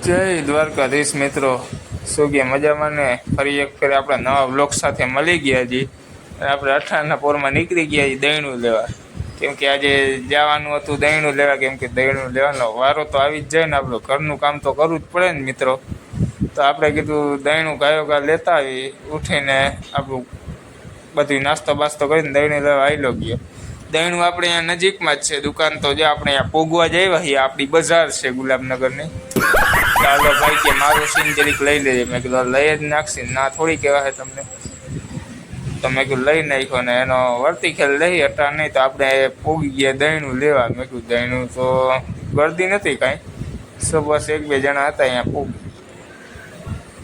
જય દ્વારકાધીશ મિત્રો, શું કે મજામાં ને? ફરી એક ફેર આપણે નવા બ્લોગ સાથે મળી ગયા છીએ. આપણે 18ના પોરમાં નીકળી ગયા છીએ દહીણું લેવા, કેમ કે આજે જવાનું હતું દહીણું લેવા. કેમ કે દહીણું લેવાનો વારો તો આવી જ જાય ને, આપણું ઘરનું કામ તો કરવું જ પડે ને મિત્રો. તો આપણે કીધું દહીણું ગાયો લેતા આવી. ઉઠીને આપણું બધું નાસ્તો બાસ્તો કરીને દહીણું લેવા આવેલો ગયો. દહીણું આપણે અહીંયા નજીકમાં જ છે દુકાન, તો જે આપણે અહીંયા પોગવા જઈએ છીએ આપણી બજાર છે ગુલાબનગરની. ચાલો ભાઈ કે મારું સીન જરીક લઈ લેજે. મેં કીધું લઈ જ નાખશે, ના થોડી કહેવાય તમને. તો મેં કીધું લઈ નાખ્યો ને એનો વર્તી ખેલ લઈ હતા નહીં. તો આપણે પોગી ગયા દહીણું લેવા. મેં કીધું દહીણું તો ગળદી નથી કાંઈ, સો બસ એક બે જણા હતા અહીંયા પોગી.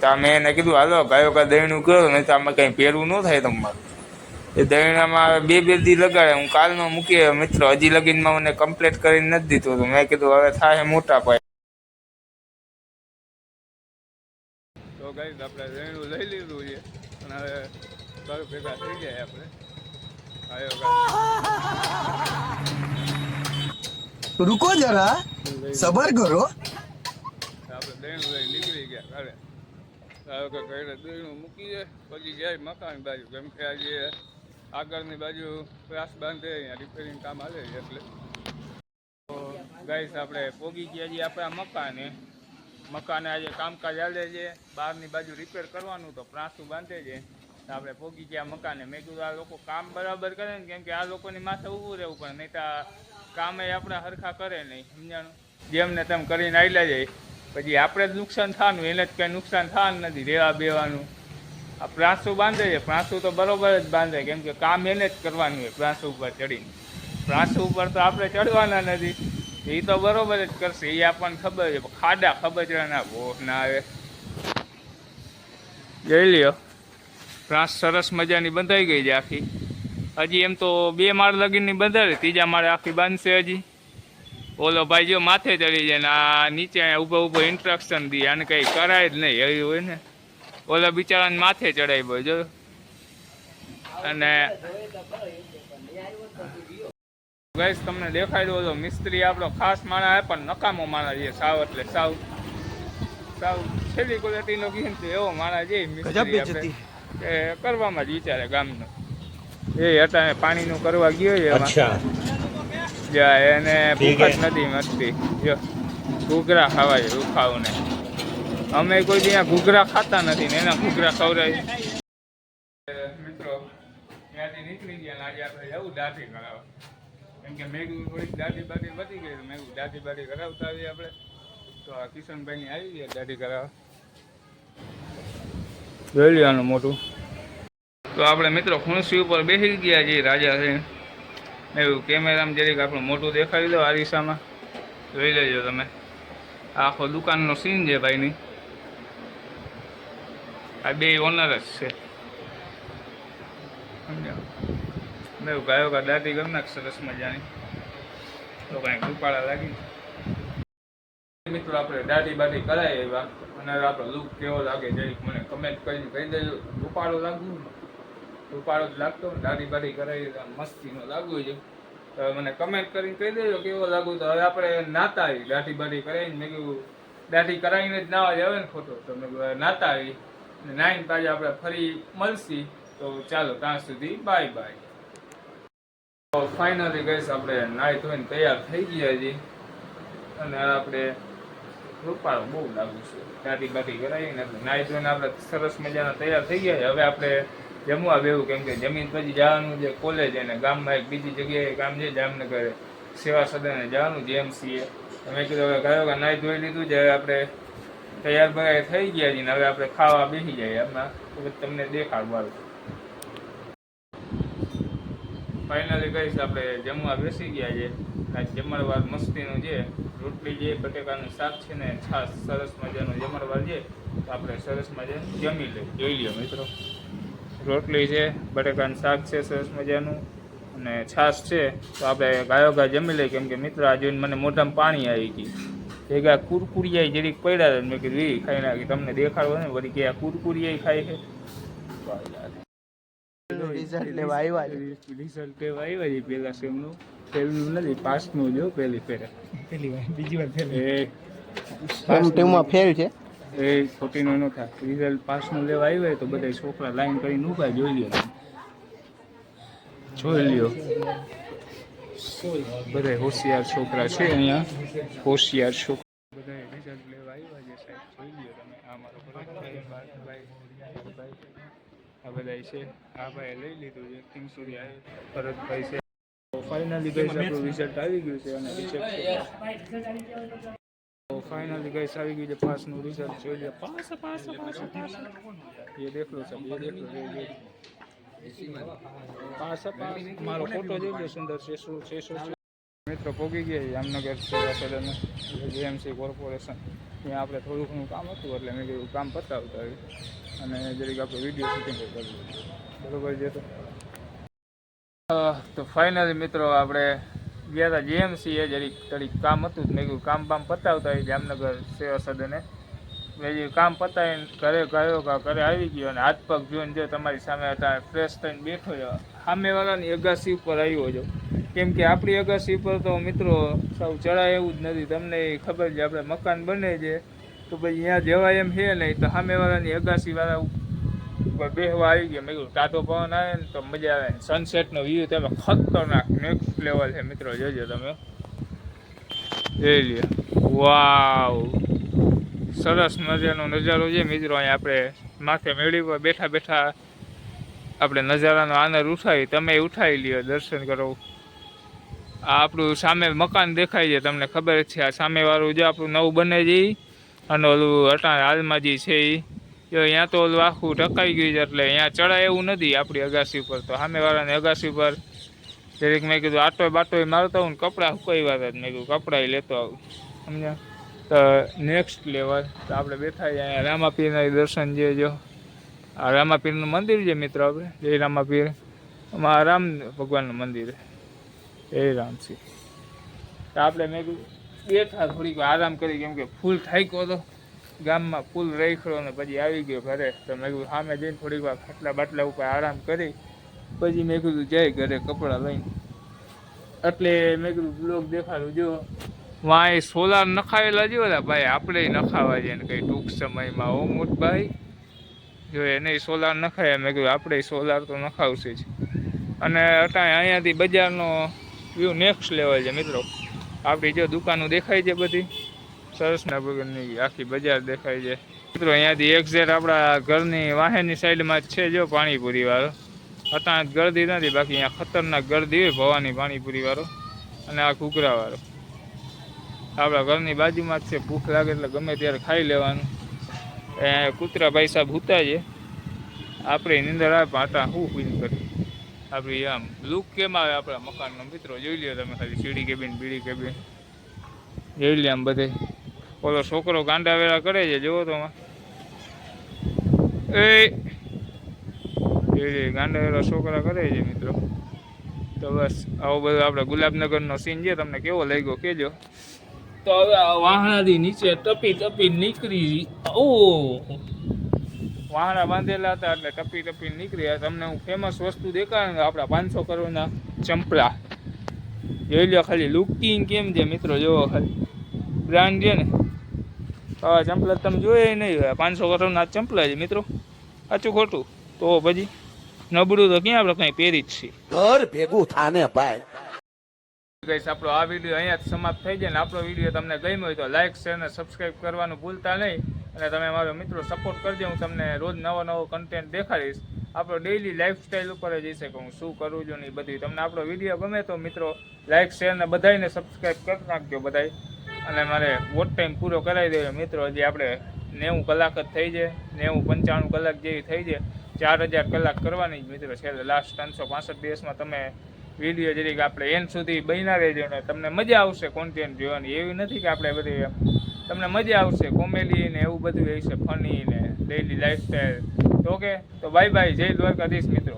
તો મેં એને કીધું હાલો ગાયો દહીણું કરો, નહીં તો આમાં કંઈ પહેરવું ન થાય તમારું. એ દહીણામાં બે દી લગાડે. હું કાલનો મૂકી મિત્રો, હજી લગીનમાં મને કમ્પ્લીટ કરીને નથી દીધું. તો મેં કીધું હવે થાય મોટા પાયે. તો ગાઈસ આપણે દહીણું લઈ લીધું છે અને હવે ઘર ભેગા થઈ જાય આપણે. रुको जरा सबर करो. આપણે દહીણું લઈ નીકળી ગયા ઘરે. ઘરે દહીણું મૂકી જાય પછી જાય મકાન બાજુ. કેમ કે આજે આગળની બાજુ ક્લાસ બાંધે, અહીંયા રિપેરિંગ કામ હાલે એટલે. તો ગાઈસ આપણે પોગી ગયા છીએ આપણા મકાને આજે કામકાજ ચાલે છે. બહારની બાજુ રિપેર કરવાનું તો પ્રાસું બાંધે છે. આપણે પોગી ગયા મકાને. મેં કીધું આ લોકો કામ બરાબર કરે ને, કેમ કે આ લોકોની માથે ઊભું રહેવું પડે, નહીં તો કામે આપણે હરખા કરે નહીં, સમજાણું? જેમને તેમ કરીને આવેલા જાય પછી આપણે જ નુકસાન થવાનું, એને જ કંઈ નુકસાન થવાનું નથી. રહેવા બેવાનું આ પ્રાસું બાંધે છે. પ્રાસું તો બરાબર જ બાંધે, કેમ કે કામ એને જ કરવાનું હોય. પ્રાસું ઉપર ચડીને, પ્રાસું ઉપર તો આપણે ચડવાના નથી. એ તો બરોબર જ કરશે, એ આપણને ખબર છે. ખાડા ખબર છે ના ભોગ ના આવે. જોઈ લ્યો, પ્રાસ સરસ મજાની બંધાઈ ગઈ છે આખી. હજી એમ તો 2 માળ લગીનની બંધાવી, 3જા માળે આખી બાંધશે હજી. ઓલો ભાઈ જો માથે ચડી જાય ને આ નીચે ઊભો ઇન્સ્ટ્રક્શન દે. આને કંઈ કરાય જ નહીં એવું હોય ને. ઓલા બિચારાને માથે ચડાવી હોય જો. અને ગાઈસ તમને દેખાઈ દો તો મિસ્ત્રી આપણો ખાસ માણસ પણ નકામો માણસ છે સાવ. એટલે સાવ છેલ્લી ક્વોલિટીનો કીધું તો એવો માણસ છે મિસ્ત્રી. આપણે એ કરવામાં જ વિચારે ગામનો. એ અટાણે પાણીનું કરવા ગયો છે એમાં. એને ભૂખ જ નથી મસ્તી. જો ઘૂઘરા ખાવાય રૂખાવને. અમે કોઈ ત્યાં ઘૂઘરા ખાતા નથી ને એના ઘૂઘરા ખવડાવી. મિત્રો ત્યાંથી નીકળી ગયા ને આજે આપણે જવું દાઢી કરાવવા. કેમ કે મેઘું થોડીક દાઢી બાઢી વધી ગઈ તો મેઘું દાઢી બાઢી કરાવતા આવીએ આપણે. તો આ કિશનભાઈની આવી ગયા દાઢી કરાવવા. જોઈ લેવાનું મોટું. તો આપણે મિત્રો ખુરશી ઉપર બેસી ગયા છીએ રાજા છે એવું. કેમેરામાં જરીક આપણું મોટું દેખાડી દો આરીસામાં. જોઈ લેજો તમે. આખો દુકાનનો સીન છે ભાઈની. આ 2 ઓનર જ છે, સમજાવો? મેં ગાયો દાઢી કરી નાખ સરસ મજાની. તો કાંઈક રૂપાળા લાગી. મિત્રો આપણે દાઢી બાઢી કરાવી એવા અને આપણો લુક કેવો લાગે જરીક મને કમેન્ટ કરીને કહી દેજો. રૂપાળો લાગવું ને, રૂપાળો જ લાગતો ને દાઢી બાઢી કરાવી મસ્તીનો લાગવું છે. તો મને કમેન્ટ કરીને કહી દેજો કેવો લાગુ. તો હવે આપણે નાતા આવી દાઢી બાઢી કરાવીને. મેં કીધું દાઢી કરાવીને જ નાવા જ આવે ને ખોટો. તો મેં કીધું નાતા આવી અને નાઈને પાછી આપણે ફરી મળશી. તો ચાલો ત્યાં સુધી બાય બાય. તો ફાઇનલી ગઈશ આપણે નાહી ધોઈને તૈયાર થઈ ગયા છીએ અને આપણે રૂપાળો બહુ લાગુ છે. દાઢી બાઢી કરાવીને એટલે નાહી ધોઈને આપણે સરસ મજાના તૈયાર થઈ ગયા છે. હવે આપણે જમવા બેવું, કેમ કે જમીન પછી જવાનું છે કોલેજ અને ગામમાં એક બીજી જગ્યાએ કામ છે જામનગર સેવા સદને જવાનું જેએમસીએ. મેં કીધું હવે ગાયો નાહી ધોઈ લીધું છે. હવે આપણે તૈયાર બરાબર થઈ ગયા છીએ ને હવે આપણે ખાવા બેસી જઈએ. એમાં તમને દેખાડવાનું. ફાઇનલી કહીશ આપણે જમવા બેસી ગયા છે. આ જમણવાર મસ્તીનું છે. રોટલી છે, બટેકાનું શાક છે ને છાશ. સરસ મજાનું જમણવાર છે. તો આપણે સરસ મજાનું જમી લઈએ. જોઈ લ્યો મિત્રો, રોટલી છે, બટેકાનું શાક છે સરસ મજાનું અને છાશ છે. તો આપણે ગાયો જમી લઈએ. કેમ કે મિત્રો આ જોઈને મને મોઢામાં પાણી આવી ગયું. ભેગા કુરકુરિયા જરીક પડ્યા. મેં કીધું એ ખાઈ નાખી તમને દેખાડવો ને વળી કે આ કુરકુરિયા ખાય છે. રિઝલ્ટ લેવા આવ્યા છે પેલા સેમનું. પહેલું નથી, 5મું જો પહેલી ફેરે. પહેલી વાર બીજી વાર ટીમમાં ફેલ છે. એ ખોટીનું ન થાય. રિઝલ્ટ પાસનું લેવા આવ્યું હોય તો બધા છોકરા લાઈન કરીને ઊભા જોઈ લ્યો બધા હોશિયાર છોકરા છે અહીંયા. હોશિયાર છોકરા બધા રિઝલ્ટ લેવા આવ્યા છે સાહેબ. જોઈ લ્યો તમે. આ મારો ભાઈ આ બધા છે. આ ભાઈ લઈ લીધું છે. કિંગસુરી ભરતભાઈ છે. ફાઇનલી ગઈ આપણું રિઝલ્ટ આવી ગયું છે અને ફાઇનલી ગઈ આવી ગયું છે. પાસનું રિઝલ્ટ જોઈ લે. પાસ એ દેખલો સાહેબ, એ દેખલો પાસ મારો ફોટો જોઈ લો. સુંદર છે. શું છે મિત્રો પોગી ગયા જામનગર સેવા સદન જેએમસી કોર્પોરેશન. ત્યાં આપણે થોડું ઘણું કામ હતું એટલે મેં કીધું કામ પતાવતા અને જરીક આપણે વિડીયો શૂટિંગ કરી બરોબર છે. તો ફાઇનલી મિત્રો આપણે ગયા હતા જીએમસી એ જરીક કામ હતું. મેં કીધું કામ પતાવતા જામનગર સેવા સદને. મેં કામ પતાવીને ઘરે ગયો ઘરે આવી ગયો અને હાથ પગ જોઈને જો તમારી સામે હતા ફ્રેશ થઈને બેઠો છો. સામેવાળાની અગાસી ઉપર આવ્યો છો. કેમ કે આપણી અગાસી ઉપર તો મિત્રો સૌ ચડાય એવું જ નથી. તમને ખબર છે આપણે મકાન બને છે તો પછી અહીંયા જવાય એમ છે નહીં. તો સામેવાળાની અગાસીવાળા ઉપર બેહવા આવી ગયા. મેં કીધું ટાટો પવન આવે ને તો મજા આવે. સનસેટનો વ્યૂ તમે ખતરનાક નેક્સ્ટ લેવલ છે મિત્રો. જોજો તમે જોઈ લ્યો. વાવ, સરસ મજાનો નજારો છે મિત્રો. અહીંયા આપણે માથે મેળી પર બેઠા બેઠા આપણે નજારાનો આનંદ ઉઠાવી. તમે ઉઠાવી લ્યો, દર્શન કરો. આ આપણું સામે મકાન દેખાય છે, તમને ખબર જ છે. આ સામેવાળું જે આપણું નવું બને છે અને ઓલું અટાણ હાલમાં જે છે એ અહીંયા તો ઓલું આખું ઢકાઈ ગયું છે એટલે અહીંયા ચડાય એવું નથી આપણી અગાસી ઉપર. તો સામેવાળાની અગાસી ઉપર જરીક મેં કીધું આટોય બાટોય મારતા હું ને કપડાં કઈ વાત જ મેં કીધું કપડાં લેતો આવું સમજ્યા. તો નેક્સ્ટ લેવલ. તો આપણે બેઠા અહીંયા રામાપીરના દર્શન જે જો આ રામાપીરનું મંદિર છે મિત્રો. આપણે જય રામાપીર. આમાં રામ ભગવાનનું મંદિર એ રામસિંહ. તો આપણે મેં કીધું બેઠા થોડીક આરામ કરી. કેમ કે ફૂલ થાક્યો હતો ગામમાં, ફૂલ રેખડો ને પછી આવી ગયો ઘરે. તો મેં કીધું સામે જઈને થોડીક વાર ખાટલા બાટલા ઉપર આરામ કરી પછી મેં કીધું જાય ઘરે કપડાં લઈને. એટલે મેં કીધું બ્લોગ દેખાડું. જો વાં સોલાર નખાવેલા જો ભાઈ, આપણે નખાવા છે ને કંઈ ટૂંક સમયમાં. ઓ મોટભાઈ જો એને સોલાર નખાય. મેં કીધું આપણે સોલાર તો નખાવશે જ. અને અટાણે અહીંયાથી બજારનો વ્યૂ નેક્સ્ટ લેવલ છે મિત્રો. આપણી જો દુકાનો દેખાય છે બધી સરસના બગરની આખી બજાર દેખાય છે મિત્રો. અહીંયાથી એક્ઝેક્ટ આપણા ઘરની વાહેરની સાઈડમાં જ છે જો પાણીપુરી વાળો. અટાણે ગરદી નથી, બાકી અહીંયા ખતરનાક ગરદી હોય ભવાની પાણીપુરી વાળો અને આ ઘૂઘરા વાળો આપણા ઘરની બાજુમાં જ છે. ભૂખ લાગે એટલે ગમે ત્યારે ખાઈ લેવાનું. કૂતરા ભાઈ સાહેબ હુતા છે. આપણે નીંદર આવે પણ આટા શું ફીલ કરી. આપણી આમ લુક કેમ આવે આપણા મકાનનો મિત્રો જોઈ લ્યો તમે ખાલી. સીડી કેબિન બીડી કેબિન જોઈ લે. આમ બધે ઓલો છોકરો ગાંડા વેળા કરે છે જુઓ તો. એ ગાંડા વેળા છોકરા કરે છે મિત્રો. તો બસ આવો બધો આપણે ગુલાબનગરનો સીન છે. તમને કેવો લાગ્યો કહેજો. તો હવે આ વાહણાથી નીચે ટપી નીકળી. વાહણા બાંધેલા હતા એટલે ટપી નીકળ્યા. તમને હું ફેમસ વસ્તુ દેખાડું. આપણા 500 કરોડના ચંપલા જોઈ લો ખાલી. લુકિંગ કેમ છે મિત્રો જોવો ખાલી. બ્રાન્ડ છે ને આવા ચંપલા તમે જોઈએ નહીં. 500 કરોડના ચંપલા છે મિત્રો. સાચું ખોટું તો પછી નબળું તો ક્યાં આપણે કંઈ પહેરી જ છીએ. ઘર ભેગું થાને ભાઈ. ગાઈસ આપણો આ વિડીયો અહીંયા જ સમાપ્ત થઈ જાય. ને આપણો વિડીયો તમને ગમ્યો હોય તો લાઇક શેર અને સબસ્ક્રાઈબ કરવાનું ભૂલતા નહીં. અને તમે મારો મિત્રો સપોર્ટ કરજો. હું તમને રોજ નવો કન્ટેન્ટ દેખાડીશ. આપણો ડેઈલી લાઈફસ્ટાઈલ ઉપર જ હશે કે હું શું કરું છું ને એ બધું. તમને આપણો વિડીયો ગમે તો મિત્રો લાઇક શેર ને બધાને સબસ્ક્રાઈબ કરી નાખજો બધાય. અને મારે વોટ ટાઈમ પૂરો કરાવી દેવો મિત્રો. હજી આપણે 90 કલાક જ થઈ છે. 90-95 કલાક જેવી થઈ છે. 4000 કલાક કરવાની જ મિત્રો. છેલ્લે લાસ્ટ 365 દિવસમાં તમે વિડીયો જરીક આપણે એન્ડ સુધી બન્યા રહેજો ને તમને મજા આવશે કોન્ટેન્ટ જોવાની. એવી નથી કે આપણે બધી તમને મજા આવશે કોમેડી ને એવું બધું હશે, ફની ને ડેઈલી લાઈફસ્ટાઈલ. તો ઓકે, તો બાય બાય. જય દ્વારકાધીશ મિત્રો.